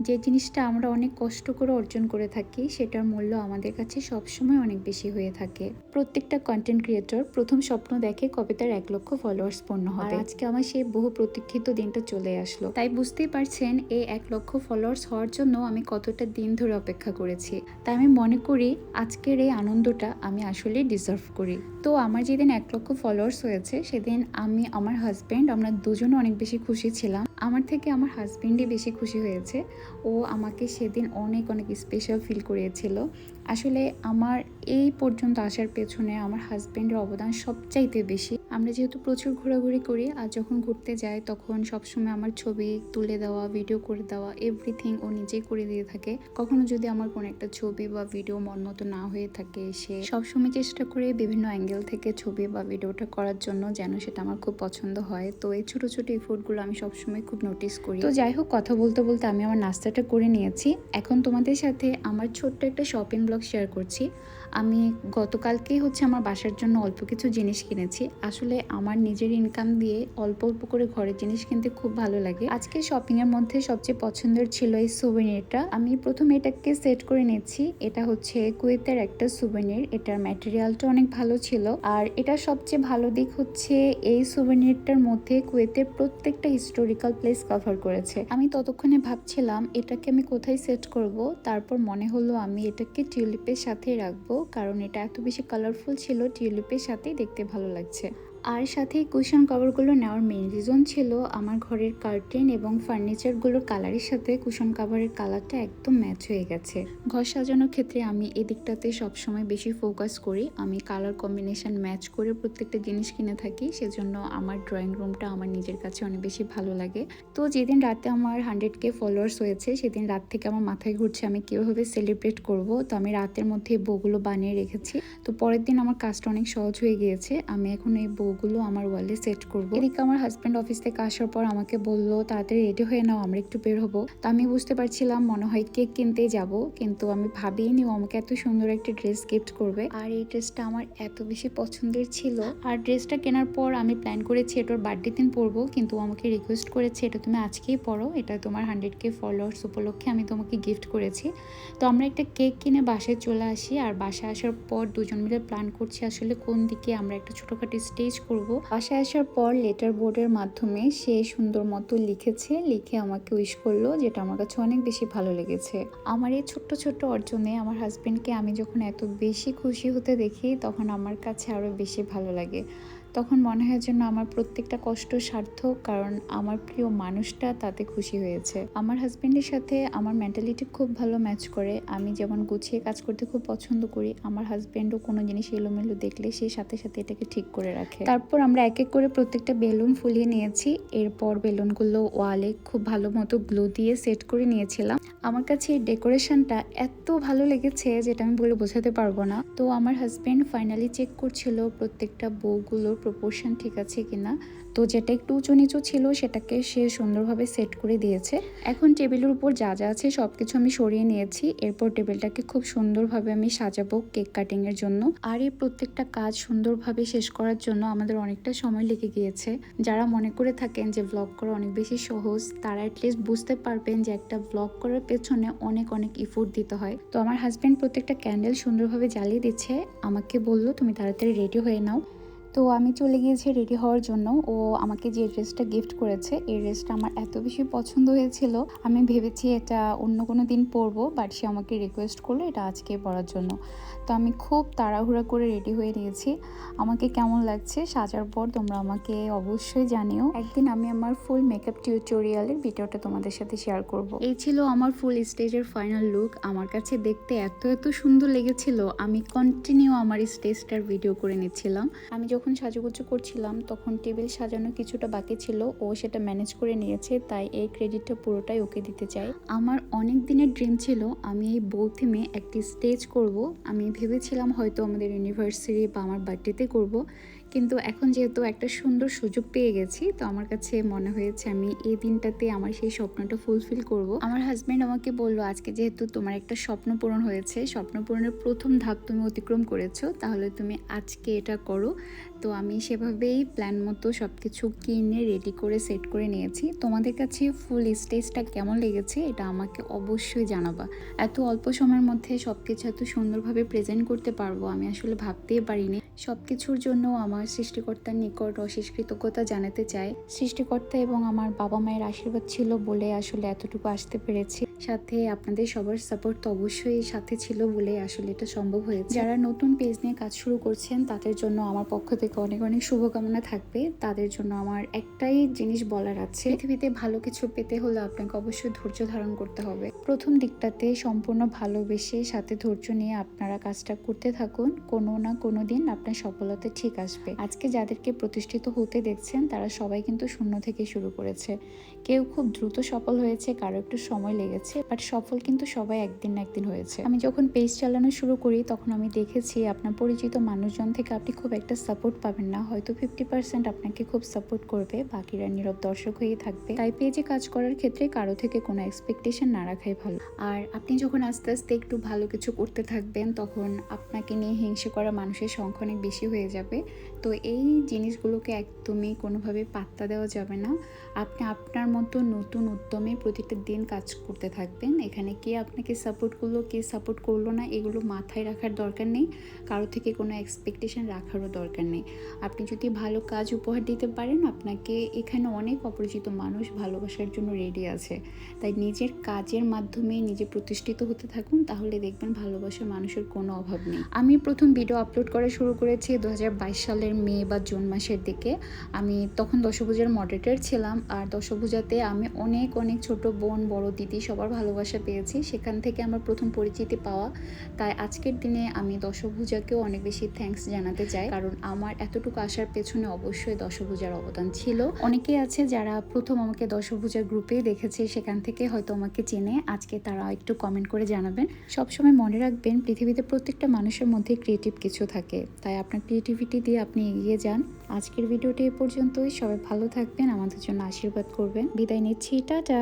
যে জিনিসটা আমরা অনেক কষ্ট করে অর্জন করে থাকি সেটার মূল্য আমাদের কাছে সবসময় অনেক বেশি হয়ে থাকে। প্রত্যেকটা কন্টেন্ট ক্রিয়েটর প্রথম স্বপ্ন দেখে কবে তার 1 লক্ষ ফলোয়ার্স পূর্ণ হবে। আর আজকে আমার সেই বহু প্রতীক্ষিত দিনটা চলে আসলো। তাই বুঝতেই পারছেন এই 1 লক্ষ ফলোয়ার্স হওয়ার জন্য আমি কতটা দিন ধরে অপেক্ষা করেছি। তাই আমি মনে করি আজকের এই আনন্দটা আমি আসলে ডিজার্ভ করি। তো আমার যেদিন 1 লক্ষ ফলোয়ার্স হয়েছে সেদিন আমি, আমার হাজব্যান্ড, আমরা দুজনে অনেক বেশি খুশি ছিলাম। আমার থেকে আমার হাজব্যান্ডই বেশি খুশি হয়েছে। ও আমাকে সেদিন অনেক অনেক স্পেশাল ফিল করিয়েছিল। আসলে আমার এই পর্যন্ত আসার পেছনে আমার হাজব্যান্ডের অবদান সবচাইতে বেশি। আমরা যেহেতু প্রচুর ঘোরাঘুরি করি আর যখন ঘুরতে যাই তখন সবসময় আমার ছবি তুলে দেওয়া, ভিডিও করে দেওয়া, এভরিথিং ও নিজেই করে দিয়ে থাকে। কখনো যদি আমার কোনো একটা ছবি বা ভিডিও মন মতো না হয়ে থাকে, সে সবসময় চেষ্টা করে বিভিন্ন অ্যাঙ্গেল থেকে ছবি বা ভিডিওটা করার জন্য যেন সেটা আমার খুব পছন্দ হয়। তো এই ছোটো ছোটো এফোর্টগুলো আমি সবসময় খুব নোটিস করি। তো যাই হোক, কথা বলতে বলতে আমি আমার নাস্তাটা করে নিয়েছি। এখন তোমাদের সাথে আমার ছোট্ট একটা শপিং ব্লগ শেয়ার করছি। আমি গতকালকেই আমার বাসার জন্য অল্প কিছু জিনিস কিনেছি। আসলে আমার নিজের ইনকাম দিয়ে অল্প অল্প করে ঘরের জিনিস কিনতে খুব ভালো লাগে। আজকে শপিং এর মধ্যে সবচেয়ে পছন্দের ছিল এই সুভেনিরটা। আমি প্রথমে এটাকে সেট করে নিয়েছি। এটা হচ্ছে কুয়েতের একটা সুভেনির। এটার ম্যাটেরিয়ালটা অনেক ভালো ছিল। আর এটা সবচেয়ে ভালো দিক হচ্ছে এই সুভেনিরটার মধ্যে কুয়েতের প্রত্যেকটা হিস্টোরিক্যাল প্লেস কভার করেছে। আমি ততক্ষণে ভাবছিলাম এটাকে আমি কোথায় সেট করব। তারপর মনে হলো আমি এটাকে টিউলিপের সাথেই রাখবো, কারণ এটা এত বেশি কালারফুল ছিল, টিউলিপের সাথেই দেখতে ভালো লাগছে। আর সাথে কুশন কভারগুলো নেওয়ার মেইন রিজন ছিল আমার ঘরের কার্টেন এবং ফার্নিচারগুলোর কালারের সাথে কুশন কভারের কালারটা একদম ম্যাচ হয়ে গেছে। ঘর সাজানোর ক্ষেত্রে আমি এদিকটাতে সবসময় বেশি ফোকাস করি। আমি কালার কম্বিনেশন ম্যাচ করে প্রত্যেকটা জিনিস কিনে থাকি, সেজন্য আমার ড্রয়িং রুমটা আমার নিজের কাছে অনেক বেশি ভালো লাগে। তো যেদিন রাতে আমার 100K ফলোয়ার্স হয়েছে সেদিন রাত থেকে আমার মাথায় ঘুরছে আমি কীভাবে সেলিব্রেট করব। তো আমি রাতের মধ্যে বউগুলো বানিয়ে রেখেছি। তো পরের দিন আমার কাজটা অনেক সহজ হয়ে গিয়েছে। আমি এখন এই বউগুলো আমার ওয়ালে সেট করব। এদিকে আমার হাজব্যান্ড অফিস থেকে আসার পর আমাকে বললো তাড়াতাড়ি রেডি হয়ে নাও, আমরা একটু বের হবো। তো আমি বুঝতে পারছিলাম মনে হয় কেক কিনতেই যাব, কিন্তু আমি ভাবিনি ও আমাকে এত সুন্দর একটা ড্রেস গিফট করবে। আর এই ড্রেসটা আমার এত বেশি পছন্দের ছিল। আর ড্রেসটা কেনার পর আমি প্ল্যান করেছি এটার বার্থডে দিন পরবো, কিন্তু ও আমাকে রিকোয়েস্ট করেছে এটা তুমি আজকেই পরো, এটা তোমার 100K ফলোয়ার্স উপলক্ষে আমি তোমাকে গিফট করেছি। তো আমরা একটা কেক কিনে বাসায় চলে আসি। আর বাসায় আসার পর দুজন মিলে প্ল্যান করছি আসলে কোন দিকে আমরা একটা ছোটখাটো স্টেজ করব। বাসায় আসার পর লেটার বোর্ডের মাধ্যমে সে সুন্দর মতো লিখে আমাকে উইশ করলো, যেটা আমার কাছে অনেক বেশি ভালো লেগেছে। আমার এই ছোট্ট ছোট্ট অর্জনে আমার হাজবেন্ডকে আমি যখন এত বেশি খুশি হতে দেখি তখন আমার কাছে আরো বেশি ভালো লাগে। তখন মনে হয় যেন আমার প্রত্যেকটা কষ্ট সার্থক, কারণ আমার প্রিয় মানুষটা তাতে খুশি হয়েছে। আমার হাজবেন্ডের সাথে আমার মেন্টালিটি খুব ভালো ম্যাচ করে। আমি যেমন গুছিয়ে কাজ করতে খুব পছন্দ করি, আমার হাজবেন্ডও কোনো জিনিস এলোমেলো দেখলে সে সাথে সাথে এটাকে ঠিক করে রাখে। তারপর আমরা এক এক করে প্রত্যেকটা বেলুন ফুলিয়ে নিয়েছি। এরপর বেলুনগুলো ওয়ালে খুব ভালো মতো গ্লু দিয়ে সেট করে নিয়েছিলাম। আমার কাছে এই ডেকোরেশনটা এত ভালো লেগেছে যেটা আমি বলে বোঝাতে পারবো না। তো আমার হাজবেন্ড ফাইনালি চেক করছিল প্রত্যেকটা বউগুলোর প্রপোর্শন ঠিক আছে কিনা। তো যেটা একটু উঁচু নিচু ছিল সেটাকে সে সুন্দরভাবে সেট করে দিয়েছে। এখন টেবিলের উপর যা যা আছে সবকিছু আমি সরিয়ে নিয়েছি। এরপর টেবিলটাকে খুব সুন্দরভাবে আমি সাজাবো কেক কাটিং এর জন্য। আর এই প্রত্যেকটা কাজ সুন্দরভাবে শেষ করার জন্য আমাদের অনেকটা সময় লেগে গিয়েছে। যারা মনে করে থাকেন যে ব্লগ করা অনেক বেশি সহজ, তারা অ্যাটলিস্ট বুঝতে পারবেন যে একটা ব্লগ করার পেছনে অনেক অনেক ইফোর্ট দিতে হয়। তো আমার হাজবেন্ড প্রত্যেকটা ক্যান্ডেল সুন্দরভাবে জ্বালিয়ে দিচ্ছে। আমাকে বললো তুমি তাড়াতাড়ি রেডি হয়ে নাও। তো আমি চলে গিয়েছি রেডি হওয়ার জন্য। ও আমাকে যে ড্রেসটা গিফট করেছে এই ড্রেসটা আমার এত বেশি পছন্দ হয়েছিল, আমি ভেবেছি এটা অন্য কোনো দিন পরবো, বাট সে আমাকে রিকোয়েস্ট করলো এটা আজকে পরার জন্য। তো আমি খুব তাড়াহুড়া করে রেডি হয়ে নিয়েছি। আমাকে কেমন লাগছে সাজার পর তোমরা আমাকে অবশ্যই জানিও। একদিন আমি আমার ফুল মেকআপ টিউটোরিয়ালের ভিডিওটা তোমাদের সাথে শেয়ার করব। এই ছিল আমার ফুল স্টেজের ফাইনাল লুক। আমার কাছে দেখতে এত এত সুন্দর লেগেছিল, আমি কন্টিনিউ আমার স্টেজটার ভিডিও করে নিচ্ছিলাম। আমি যখন সাজুগুজু করছিলাম তখন টেবিল সাজানো কিছুটা বাকি ছিল, ও সেটা ম্যানেজ করে নিয়েছে, তাই এই ক্রেডিটটা পুরোটাই ওকে দিতে চাই। আমার অনেক দিনের ড্রিম ছিল আমি এই বউ থিমে একটি স্টেজ করব। আমি ভেবেছিলাম হয়তো আমাদের ইউনিভার্সিটি বা আমার বার্থডেতে করব, কিন্তু এখন যেহেতু একটা সুন্দর সুযোগ পেয়ে গেছি তো আমার কাছে মনে হয়েছে আমি এই দিনটাতে আমার সেই স্বপ্নটা ফুলফিল করব। আমার হাজব্যান্ড আমাকে বললো আজকে যেহেতু তোমার একটা স্বপ্ন পূরণ হয়েছে, স্বপ্ন পূরণের প্রথম ধাপ তুমি অতিক্রম করেছো, তাহলে তুমি আজকে এটা করো, তো আমি সেভাবেই প্ল্যান মতো সব কিছু কিনে রেডি করে সেট করে নিয়েছি। তোমাদের কাছে ফুল স্টেজটা কেমন লেগেছে এটা আমাকে অবশ্যই জানাবা। এত অল্প সময়ের মধ্যে সব কিছু এত সুন্দরভাবে প্রেজেন্ট করতে পারবো আমি আসলে ভাবতেই পারিনি। সব কিছুর জন্য আমার সৃষ্টিকর্তার নিকট অশেষ কৃতজ্ঞতা জানাতে চাই। সৃষ্টিকর্তা এবং আমার বাবা মায়ের আশীর্বাদ ছিল বলে আসলে এতটুকু আসতে পেরেছি। সাথে আপনাদের সবার সাপোর্ট তো অবশ্যই সাথে ছিল বলে আসলে এটা সম্ভব হয়েছে। যারা নতুন পেজ নিয়ে কাজ শুরু করছেন তাদের জন্য আমার পক্ষ থেকে অনেক অনেক শুভকামনা থাকবে। তাদের জন্য আমার একটাই জিনিস বলার আছে, পৃথিবীতে ভালো কিছু পেতে হলে আপনাকে অবশ্যই ধৈর্য ধারণ করতে হবে। প্রথম দিকটাতে সম্পূর্ণ ভালোবেসে সাথে ধৈর্য নিয়ে আপনারা কাজটা করতে থাকুন, কোনো না কোনো দিন আপনার সফলতা ঠিক আসবে। আজকে যাদেরকে প্রতিষ্ঠিত হতে দেখছেন তারা সবাই কিন্তু শূন্য থেকে শুরু করেছে। কেউ খুব দ্রুত সফল হয়েছে, কারো একটু সময় লেগেছে, বাট সফল কিন্তু সবাই একদিন না একদিন হয়েছে। আমি যখন পেজ চালানো শুরু করি তখন আমি দেখেছি আপনার পরিচিত মানুষজন থেকে আপনি খুব একটা সাপোর্ট পাবেন না, হয়তো 50% আপনাকে খুব সাপোর্ট করবে, বাকিরা নীরব দর্শক হয়ে থাকবে। তাই পেজে কাজ করার ক্ষেত্রে কারো থেকে কোনো এক্সপেকটেশন না রাখাই ভালো। আর আপনি যখন আস্তে আস্তে একটু ভালো কিছু করতে থাকবেন তখন আপনাকে নিয়ে হিংসে করা মানুষের সংখ্যা অনেক বেশি হয়ে যাবে। তো এই জিনিসগুলোকে একদমই কোনোভাবে পাত্তা দেওয়া যাবে না। আপনি আপনার মতো নতুন উদ্যমে প্রতিটা দিন কাজ করতে থাকবেন। এখানে কে আপনাকে সাপোর্ট করলো কে সাপোর্ট করলো না এগুলো মাথায় রাখার দরকার নেই, কারো থেকে কোনো এক্সপেকটেশন রাখারও দরকার নেই। আপনি যদি ভালো কাজ উপহার দিতে পারেন আপনাকে এখানে অনেক অপরিচিত মানুষ ভালোবাসার জন্য রেডি আছে। তাই নিজের কাজের মাধ্যমে নিজে প্রতিষ্ঠিত হতে থাকুন, তাহলে দেখবেন ভালোবাসার মানুষের কোনো অভাব নেই। আমি প্রথম ভিডিও আপলোড করা শুরু করেছি 2022 সালের মে বা জুন মাসের দিকে। আমি তখন দশভূজার মডারেটর ছিলাম, আর দশভূজাতে আমি অনেক অনেক ছোট বোন বড় দিদি সবার ভালোবাসা পেয়েছি, সেখান থেকে আমার প্রথম পরিচিতি পাওয়া। তাই আজকের দিনে আমি দশভূজাকেও অনেক বেশি থ্যাঙ্কস জানাতে চাই, কারণ আমার এতটুকু আসার পেছনে অবশ্যই দশভূজার অবদান ছিল। অনেকেই আছে যারা প্রথম আমাকে দশভূজার গ্রুপেই দেখেছে, সেখান থেকে হয়তো আমাকে চেনে, আজকে তারা একটু কমেন্ট করে জানাবেন। সবসময় মনে রাখবেন পৃথিবীতে প্রত্যেকটা মানুষের মধ্যে ক্রিয়েটিভ কিছু থাকে, তাই আপনার ক্রিয়েটিভিটি দিয়ে আপনি এগিয়ে যান। আজকের ভিডিওটি এ পর্যন্তই। সবাই ভালো থাকবেন, আমাদের জন্য আশীর্বাদ করবেন। বিদায় নিচ্ছি, টাটা।